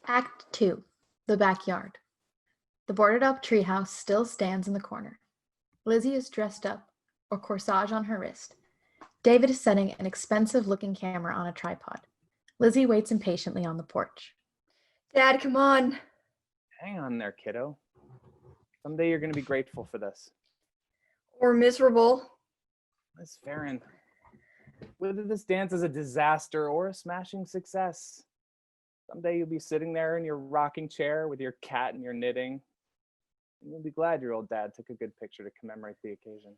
Act 2. The Backyard. The boarded-up treehouse still stands in the corner. Lizzie is dressed up, a corsage on her wrist. David is setting an expensive-looking camera on a tripod. Lizzie waits impatiently on the porch. Dad, come on. Hang on there, kiddo. Someday you're going to be grateful for this. Or miserable. Miss Farren, whether this dance is a disaster or a smashing success, someday you'll be sitting there in your rocking chair with your cat and your knitting, and you'll be glad your old dad took a good picture to commemorate the occasion.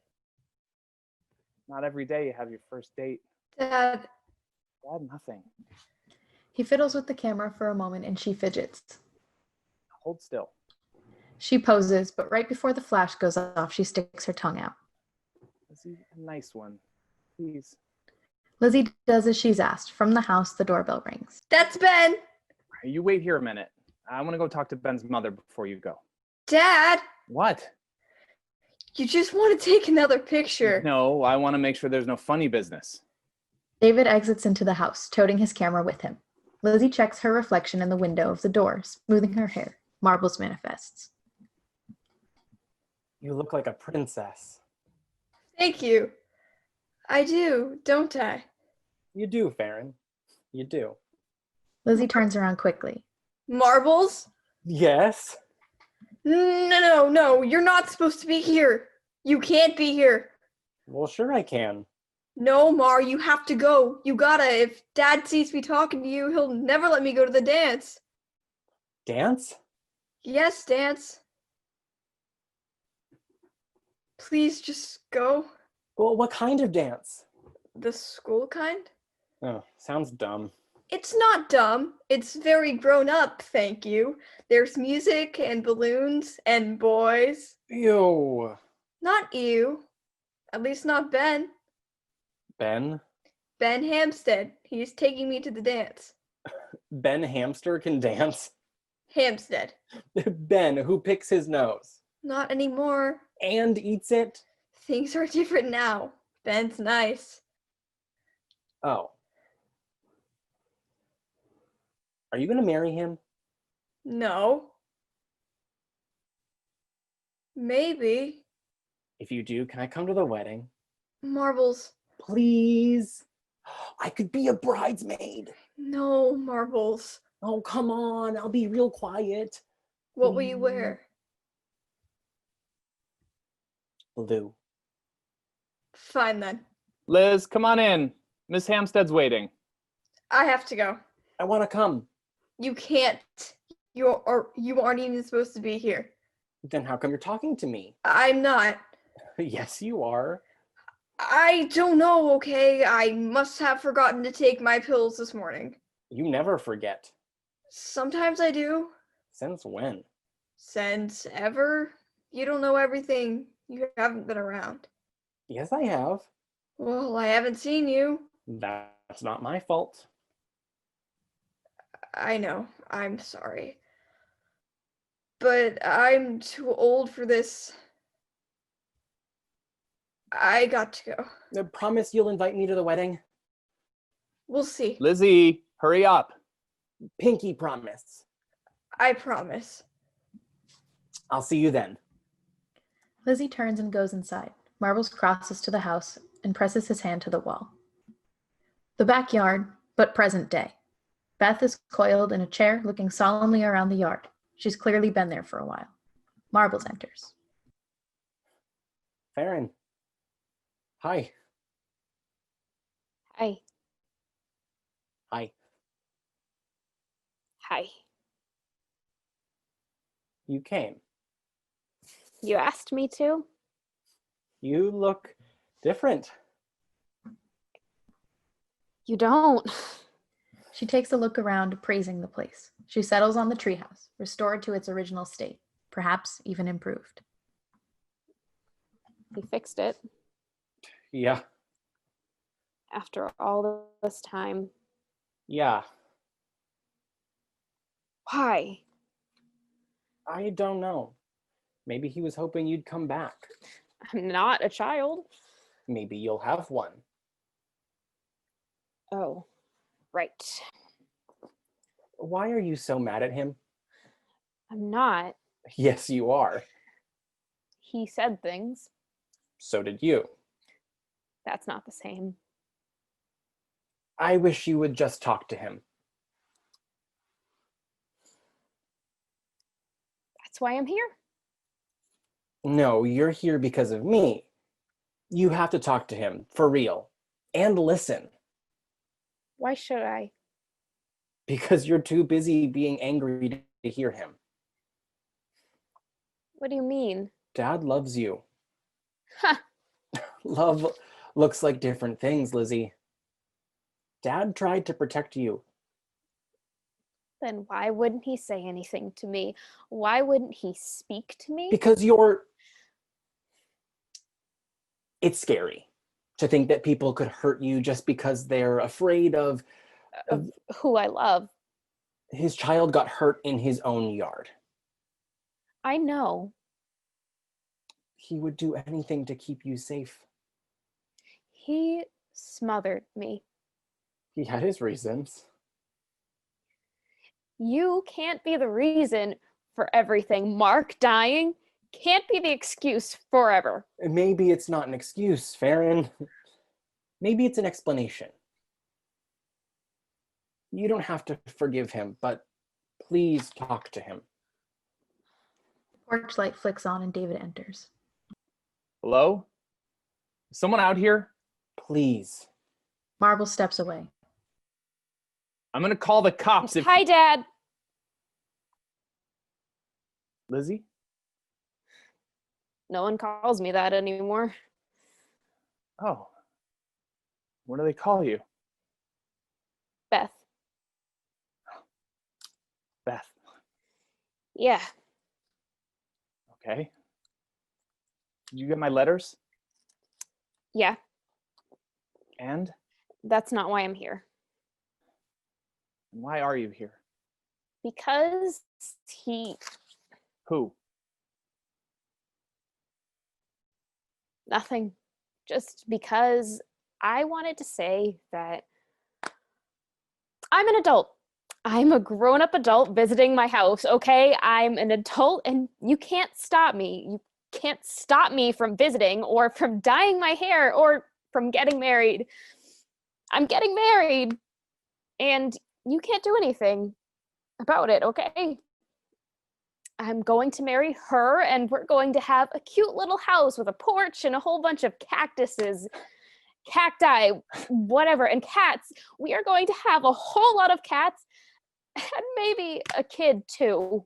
Not every day you have your first date. Dad. Dad, nothing. He fiddles with the camera for a moment and she fidgets. Hold still. She poses, but right before the flash goes off, she sticks her tongue out. Lizzie, a nice one. Please. Lizzie does as she's asked. From the house, the doorbell rings. That's Ben. You wait here a minute. I want to go talk to Ben's mother before you go. Dad. What? You just want to take another picture. No, I want to make sure there's no funny business. David exits into the house, toting his camera with him. Lizzie checks her reflection in the window of the door, smoothing her hair. Marbles manifests. You look like a princess. Thank you. I do, don't I? You do, Farren. You do. Lizzie turns around quickly. Marbles? Yes? No, you're not supposed to be here. You can't be here. Well, sure I can. No, Mar, you have to go. You gotta. If Dad sees me talking to you, he'll never let me go to the dance. Dance? Yes, dance. Please just go. Well, what kind of dance? The school kind? Oh, sounds dumb. It's not dumb. It's very grown up, thank you. There's music and balloons and boys. Ew. Not you. At least not Ben. Ben? Ben Hampstead. He's taking me to the dance. Ben Hamster can dance? Hampstead. Ben, who picks his nose. Not anymore. And eats it? Things are different now. Ben's nice. Oh. Are you gonna marry him? No. Maybe. If you do, can I come to the wedding? Marbles. Please? I could be a bridesmaid. No, Marbles. Oh, come on. I'll be real quiet. What will you wear? Blue. Fine then. Liz, come on in. Miss Hampstead's waiting. I have to go. I want to come. You can't. You aren't even supposed to be here. Then how come you're talking to me? I'm not. Yes, you are. I don't know, okay? I must have forgotten to take my pills this morning. You never forget. Sometimes I do. Since when? Since ever? You don't know everything. You haven't been around. Yes, I have. Well, I haven't seen you. That's not my fault. I know. I'm sorry. But I'm too old for this. I got to go. I promise you'll invite me to the wedding? We'll see. Lizzie, hurry up. Pinky promise. I promise. I'll see you then. Lizzie turns and goes inside. Marbles crosses to the house and presses his hand to the wall. The backyard, but present day. Beth is coiled in a chair, looking solemnly around the yard. She's clearly been there for a while. Marbles enters. Farren. Hi. Hi. Hi. Hi. You came. You asked me to? You look different. You don't. She takes a look around, praising the place. She settles on the treehouse, restored to its original state, perhaps even improved. We fixed it Yeah. after all this time. Yeah. Why? I don't know. Maybe he was hoping you'd come back. I'm not a child. Maybe you'll have one. Oh, right. Why are you so mad at him? I'm not. Yes, you are. He said things. So did you. That's not the same. I wish you would just talk to him. That's why I'm here. No, you're here because of me. You have to talk to him, for real. And listen. Why should I? Because you're too busy being angry to hear him. What do you mean? Dad loves you. Ha! Love looks like different things, Lizzie. Dad tried to protect you. Then why wouldn't he say anything to me? Why wouldn't he speak to me? Because it's scary to think that people could hurt you just because they're afraid of Who I love. his child got hurt in his own yard. I know. He would do anything to keep you safe. He smothered me. He had his reasons. You can't be the reason for everything. Mark dying can't be the excuse forever. Maybe it's not an excuse, Farren. Maybe it's an explanation. You don't have to forgive him, but please talk to him. Porch light flicks on and David enters. Hello? Is someone out here? Please. Marble steps away. I'm gonna call the cops if... Hi, Dad. Lizzie? No one calls me that anymore. Oh. What do they call you? Beth. Beth. Yeah. Okay. Did you get my letters? Yeah. And That's not why I'm here. why are you here? Because Who? nothing. Just because I wanted to say that I'm an adult. I'm a grown-up adult visiting my house, okay? I'm an adult and you can't stop me. You can't stop me from visiting or from dyeing my hair or from getting married. I'm getting married and you can't do anything about it, okay? I'm going to marry her and we're going to have a cute little house with a porch and a whole bunch of cactuses, cacti, whatever, and cats. We are going to have a whole lot of cats and maybe a kid too.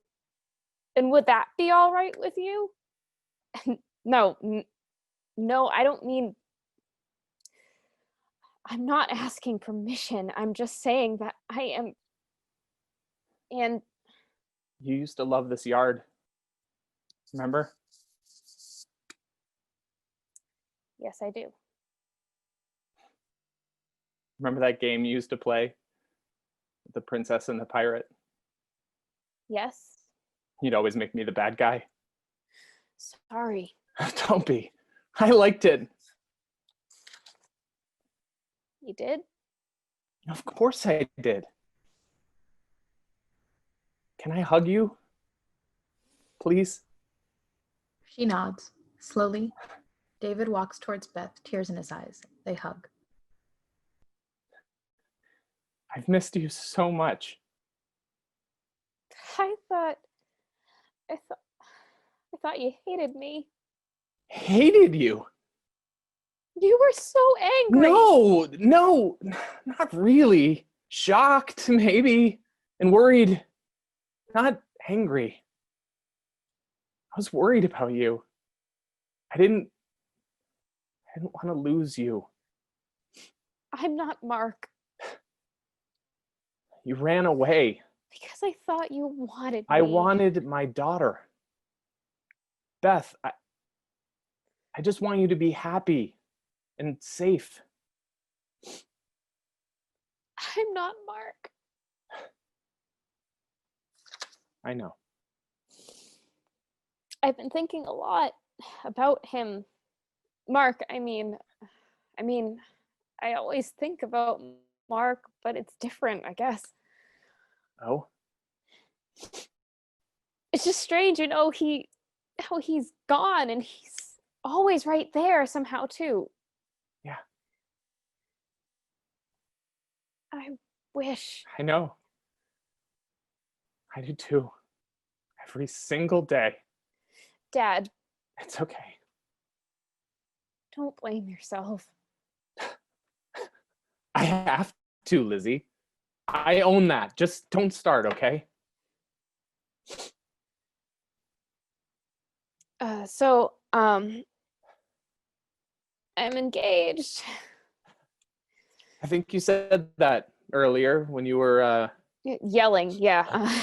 And would that be all right with you? No, no, I don't mean, I'm not asking permission. I'm just saying that I am, and You used to love this yard. Remember? yes, I do. Remember that game you used to play? With the princess and the pirate? Yes. You'd always make me the bad guy. Sorry. Don't be. I liked it. You did? Of course I did. Can I hug you? Please? She nods. Slowly, David walks towards Beth, tears in his eyes. They hug. I've missed you so much. I thought you hated me. Hated you. You were so angry. No, not really. Shocked, maybe, and worried. Not angry. I was worried about you. I didn't want to lose you. I'm not Mark. You ran away. Because I thought you wanted me. I wanted my daughter. Beth, I just want you to be happy and safe. I'm not Mark. I know. I've been thinking a lot about him. Mark, I mean, I always think about Mark, but it's different, I guess. Oh? It's just strange, how he's gone and he's always right there somehow too. Yeah. I wish. I know. I do too. Every single day. Dad, It's okay. don't blame yourself. I have to, Lizzie. I own that. Just don't start, okay? I'm engaged. I think you said that earlier when you were, Yelling, yeah.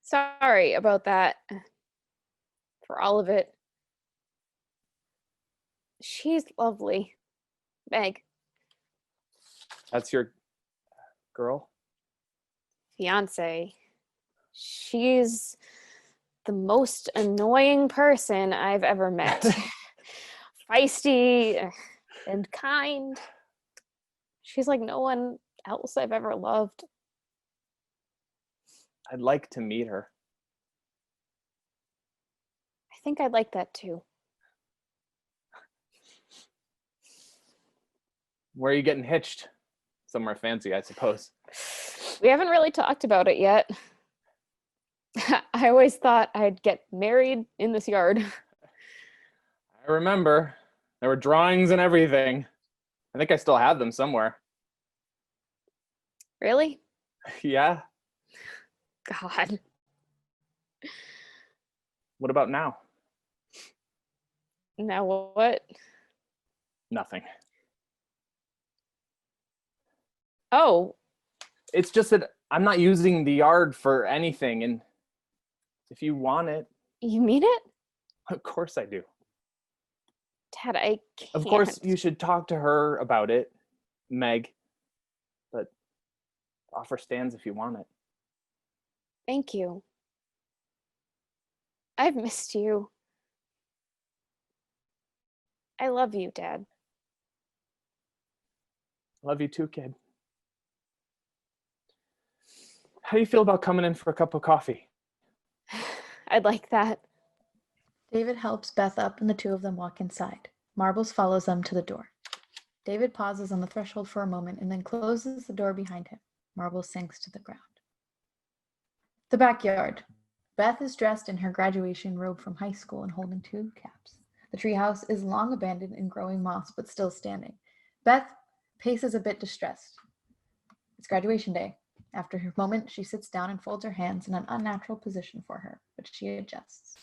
Sorry about that. For all of it. She's lovely. Meg, that's your girl? fiance. She's the most annoying person I've ever met. Feisty and kind. She's like no one else I've ever loved. I'd like to meet her. I think I'd like that too. Where are you getting hitched? Somewhere fancy, I suppose. We haven't really talked about it yet. I always thought I'd get married in this yard. I remember. There were drawings and everything. I think I still have them somewhere. Really? Yeah? God. What about now? Now what? Nothing. Oh, It's just that I'm not using the yard for anything, and if you want it, you mean it? of course I do. Dad, I can't. Of course you should talk to her about it, Meg, but the offer stands if you want it. Thank you. I've missed you. I love you, Dad. Love you too, kid. How do you feel about coming in for a cup of coffee? I'd like that. David helps Beth up and the two of them walk inside. Marbles follows them to the door. David pauses on the threshold for a moment and then closes the door behind him. Marbles sinks to the ground. The backyard. Beth is dressed in her graduation robe from high school and holding two caps. The treehouse is long abandoned and growing moss, but still standing. Beth paces a bit distressed. It's graduation day. After a moment, she sits down and folds her hands in an unnatural position for her, but she adjusts.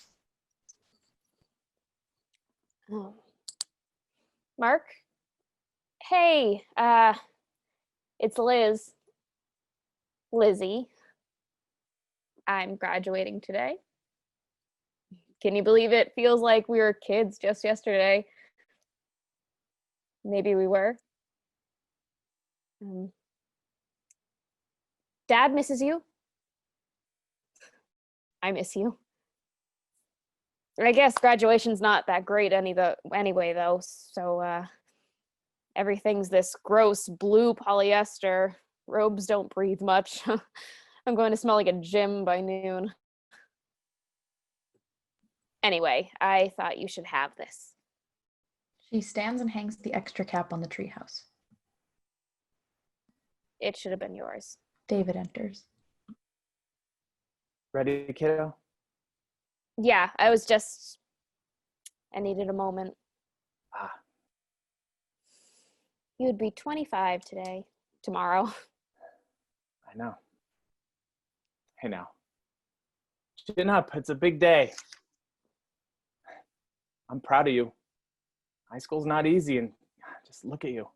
Oh. Mark? Hey, it's Lizzie. I'm graduating today. Can you believe it? Feels like we were kids just yesterday. Maybe we were. Dad misses you. I miss you. I guess graduation's not that great anyway, though. So everything's this gross blue polyester. Robes don't breathe much. I'm going to smell like a gym by noon. Anyway, I thought you should have this. She stands and hangs the extra cap on the treehouse. It should have been yours. David enters. Ready, kiddo? Yeah, I needed a moment. Ah. You'd be 25 tomorrow. I know. Hey now. Chin up, it's a big day. I'm proud of you. High school's not easy, and just look at you.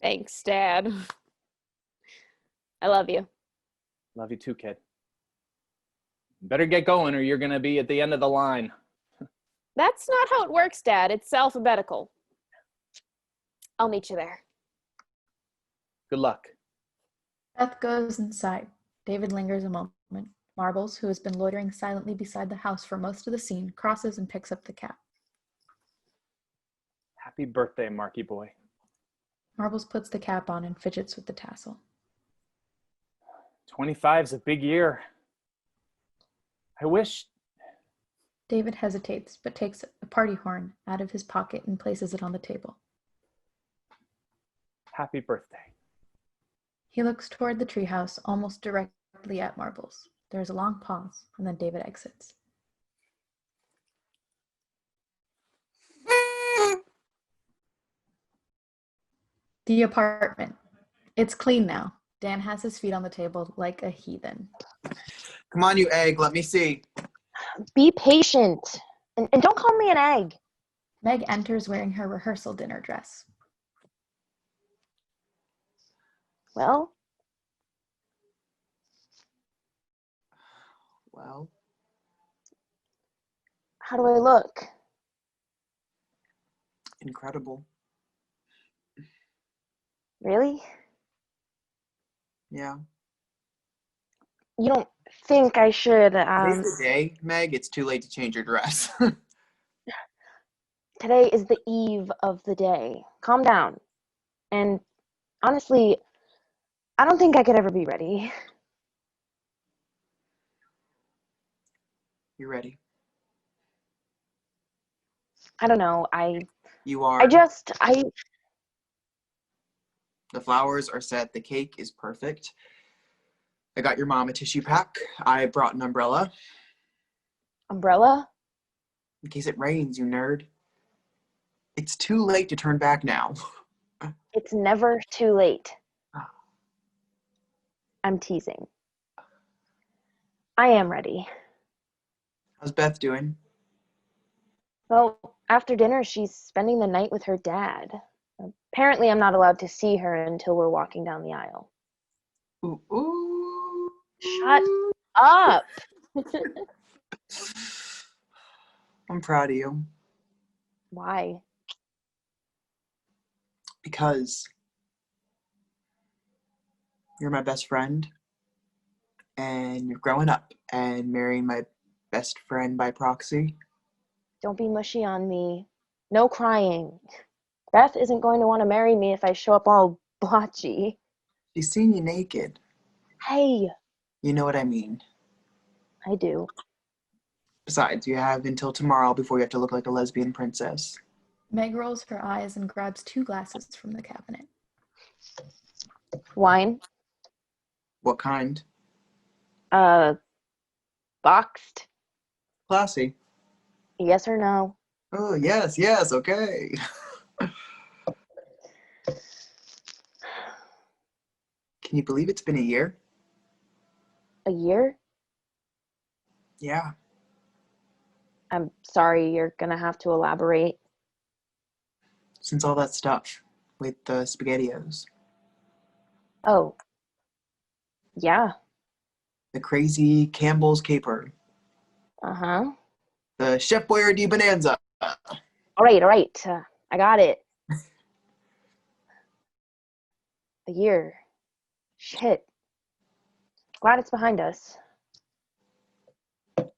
Thanks, Dad. I love you. Love you too, kid. Better get going or you're gonna be at the end of the line. That's not how it works, Dad. It's alphabetical. I'll meet you there. Good luck. Beth goes inside. David lingers a moment. Marbles, who has been loitering silently beside the house for most of the scene, crosses and picks up the cap. Happy birthday, Marky boy. Marbles puts the cap on and fidgets with the tassel. 25's a big year. I wish. David hesitates, but takes a party horn out of his pocket and places it on the table. Happy birthday. He looks toward the treehouse, almost directly at Marbles. There is a long pause, and then David exits. The apartment. It's clean now. Dan has his feet on the table like a heathen. Come on, you egg. Let me see. Be patient. And don't call me an egg. Meg enters wearing her rehearsal dinner dress. Well, how do I look? Incredible. Really? Yeah. You don't think I should, Today's the day, Meg. It's too late to change your dress. Today is the eve of the day. Calm down. And honestly, I don't think I could ever be ready. You ready? I don't know. You are. The flowers are set. The cake is perfect. I got your mom a tissue pack. I brought an umbrella. Umbrella? In case it rains, you nerd. It's too late to turn back now. It's never too late. I'm teasing. I am ready. How's Beth doing? Well, after dinner, she's spending the night with her dad. Apparently, I'm not allowed to see her until we're walking down the aisle. Ooh, ooh. Shut up! I'm proud of you. Why? Because you're my best friend, and you're growing up and marrying my best friend by proxy. Don't be mushy on me. No crying. Beth isn't going to want to marry me if I show up all blotchy. She's seen you naked. Hey, You know what I mean. I do. Besides, you have until tomorrow before you have to look like a lesbian princess. Meg rolls her eyes and grabs 2 glasses from the cabinet. Wine? What kind? Boxed? Classy. Yes or no? Oh, yes, okay. Can you believe it's been a year? A year? Yeah. I'm sorry, you're gonna have to elaborate. Since all that stuff with the SpaghettiOs. Oh. Yeah. The crazy Campbell's caper. Uh-huh. The Chef Boyardee Bonanza. All right. I got it. A year. Shit. Glad it's behind us. God,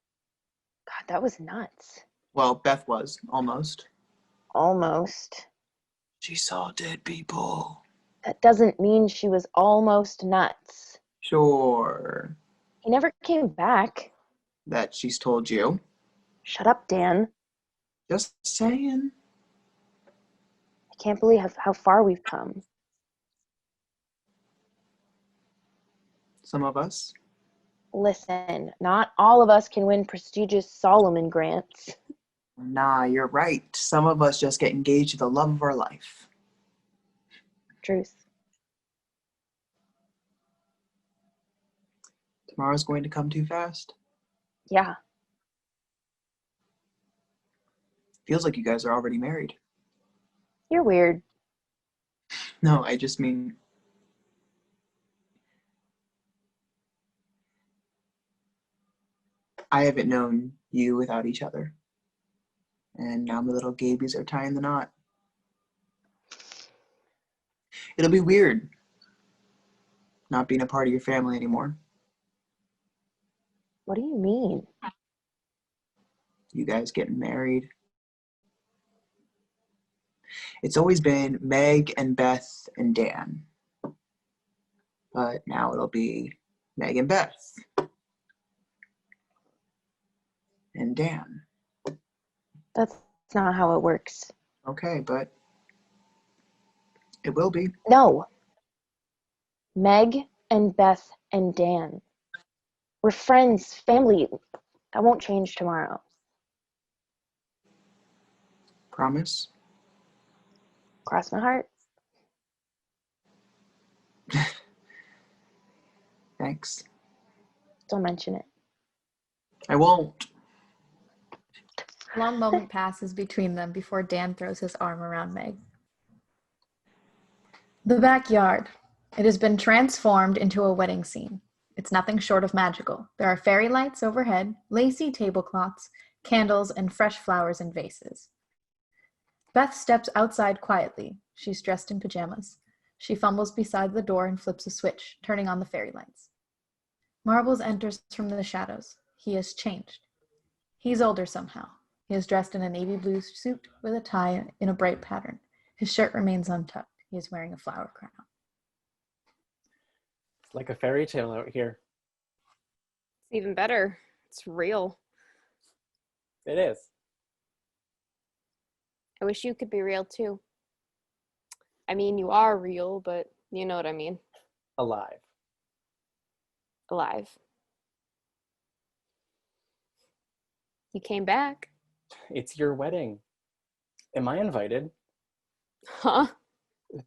that was nuts. Well, Beth was, almost. Almost. She saw dead people. That doesn't mean she was almost nuts. Sure. He never came back. That she's told you. Shut up, Dan. Just saying. I can't believe how far we've come. Some of us. Listen, not all of us can win prestigious Solomon grants. Nah, you're right. Some of us just get engaged to the love of our life. Truth. Tomorrow's going to come too fast. Yeah. Feels like you guys are already married. You're weird. No, I just mean... I haven't known you without each other. And now my little gabies are tying the knot. It'll be weird not being a part of your family anymore. What do you mean? You guys getting married. It's always been Meg and Beth and Dan. But now it'll be Meg and Beth. And Dan. That's not how it works. Okay, but it will be. No. Meg and Beth and Dan. We're friends, family. That won't change tomorrow. Promise? Cross my heart. Thanks. Don't mention it. I won't. A long moment passes between them before Dan throws his arm around Meg. The backyard. It has been transformed into a wedding scene. It's nothing short of magical. There are fairy lights overhead, lacy tablecloths, candles, and fresh flowers in vases. Beth steps outside quietly. She's dressed in pajamas. She fumbles beside the door and flips a switch, turning on the fairy lights. Marbles enters from the shadows. He has changed. He's older somehow. He is dressed in a navy blue suit with a tie in a bright pattern. His shirt remains untucked. He is wearing a flower crown. It's like a fairy tale out here. It's even better. It's real. It is. I wish you could be real too. I mean, you are real, but you know what I mean. Alive. Alive. You came back. It's your wedding. Am I invited Huh?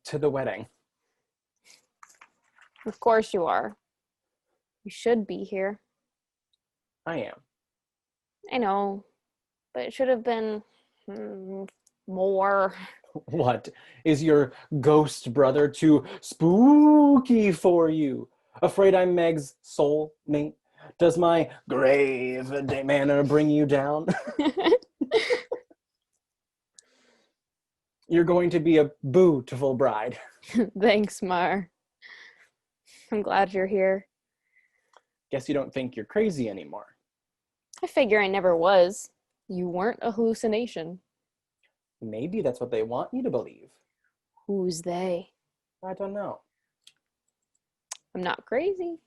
to the wedding? Of course you are. You should be here. I am. I know, but it should have been more. What? Is your ghost brother too spooky for you? Afraid I'm Meg's soul mate? Does my grave manner bring you down? You're going to be a beautiful bride. Thanks, Mar. I'm glad you're here. Guess you don't think you're crazy anymore. I figure I never was. You weren't a hallucination. Maybe that's what they want you to believe. Who's they? I don't know. I'm not crazy.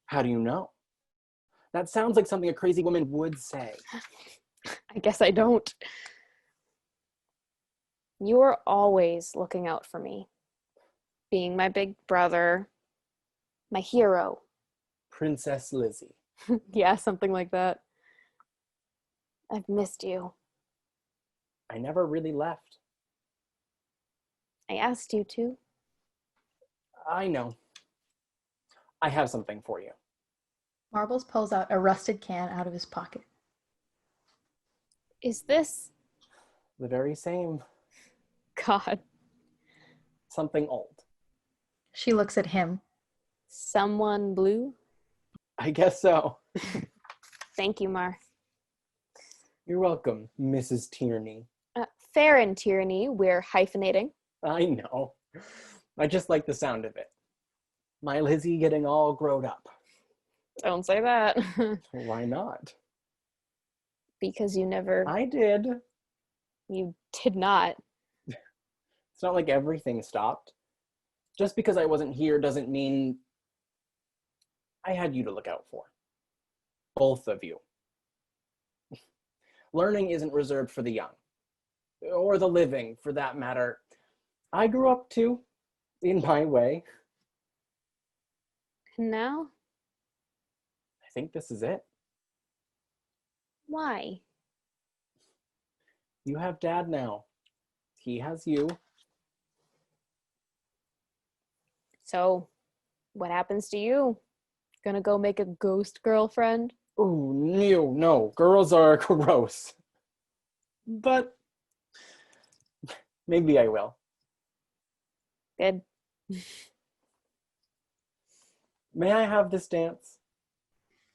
How do you know? That sounds like something a crazy woman would say. I guess I don't. You were always looking out for me. Being my big brother. My hero. Princess Lizzie. Yeah, something like that. I've missed you. I never really left. I asked you to. I know. I have something for you. Marbles pulls out a rusted can out of his pocket. Is this... The very same. God. Something old. She looks at him. Someone blue? I guess so. Thank you, Mar. You're welcome, Mrs. Tierney. Farren Tierney, we're hyphenating. I know. I just like the sound of it. My Lizzie getting all grown up. Don't say that. Why not? Because you never... I did. You did not. It's not like everything stopped. Just because I wasn't here doesn't mean I had you to look out for. Both of you. Learning isn't reserved for the young. Or the living, for that matter. I grew up too, in my way. And now? I think this is it. Why? You have Dad now. He has you. So, what happens to you? Gonna go make a ghost girlfriend? Oh, no. Girls are gross. But maybe I will. Good. May I have this dance?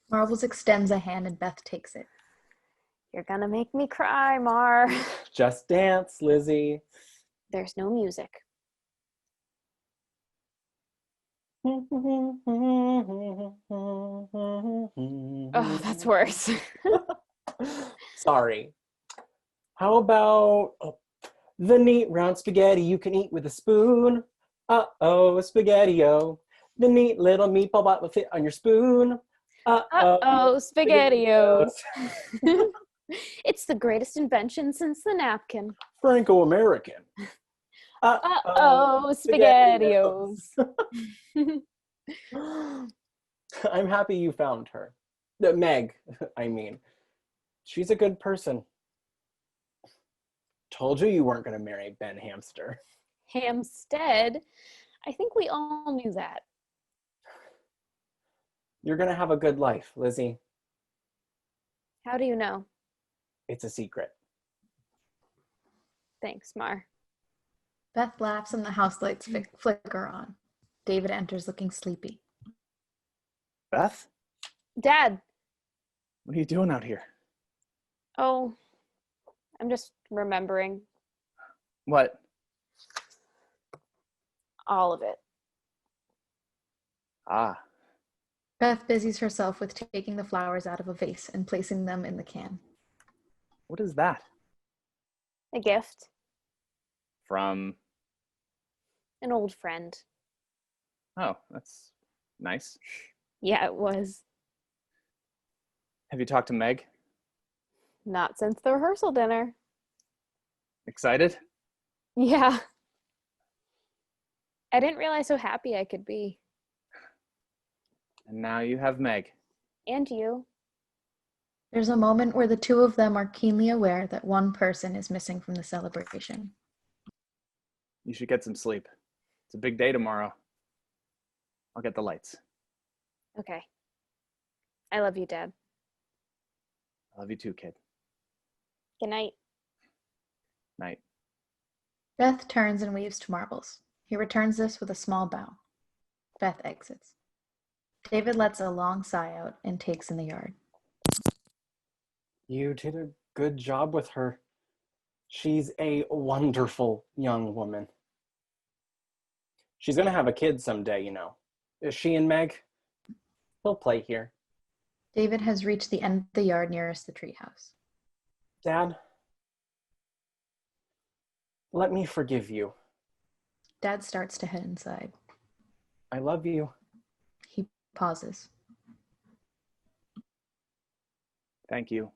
Marbles extends a hand and Beth takes it. You're gonna make me cry, Mar. Just dance, Lizzie. There's no music. Oh, that's worse. Sorry. How about the neat round spaghetti you can eat with a spoon? Uh-oh, spaghetti-o. The neat little meatball bite will fit on your spoon. Uh-oh, SpaghettiOs. It's the greatest invention since the napkin. Franco-American. Uh-oh, SpaghettiOs. I'm happy you found her. Meg, I mean. She's a good person. Told you weren't going to marry Ben Hamster. Hamstead? I think we all knew that. You're going to have a good life, Lizzie. How do you know? It's a secret. Thanks, Mar. Beth laughs and the house lights flicker on. David enters looking sleepy. Beth, Dad! what are you doing out here? Oh, I'm just remembering What? all of it. Ah, Beth busies herself with taking the flowers out of a vase and placing them in the can. what is that? A gift. From, An old friend. oh, that's nice. Yeah, it was. Have you talked to Meg? Not since the rehearsal dinner. Excited? Yeah. I didn't realize how happy I could be. And now you have Meg. And you. There's a moment where the two of them are keenly aware that one person is missing from the celebration. You should get some sleep. It's a big day tomorrow. I'll get the lights. Okay. I love you, Dad. I love you too, kid. Good night. Night. Beth turns and waves to Marbles. He returns this with a small bow. Beth exits. David lets a long sigh out and takes in the yard. You did a good job with her. She's a wonderful young woman. She's going to have a kid someday, you know. Is she and Meg? He'll play here. David has reached the end of the yard nearest the treehouse. Dad, let me forgive you. Dad starts to head inside. I love you. He pauses. Thank you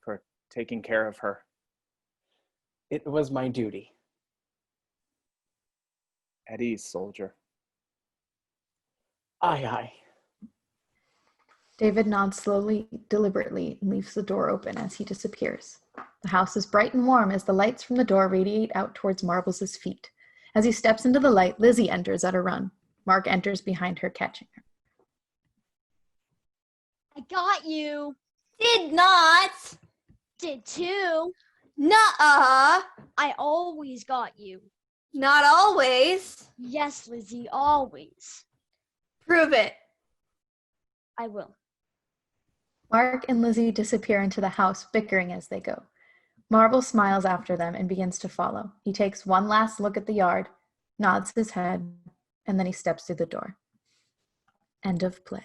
for taking care of her. It was my duty. At ease, soldier. Aye, aye. David nods slowly, deliberately, and leaves the door open as he disappears. The house is bright and warm as the lights from the door radiate out towards Marbles' feet. As he steps into the light, Lizzie enters at a run. Mark enters behind her, catching her. I got you. Did not. Did too. Nuh-uh. I always got you. Not always. Yes, Lizzie, always. Prove it. I will. Mark and Lizzie disappear into the house, bickering as they go. Marble smiles after them and begins to follow. He takes one last look at the yard, nods his head, and then he steps through the door. End of play.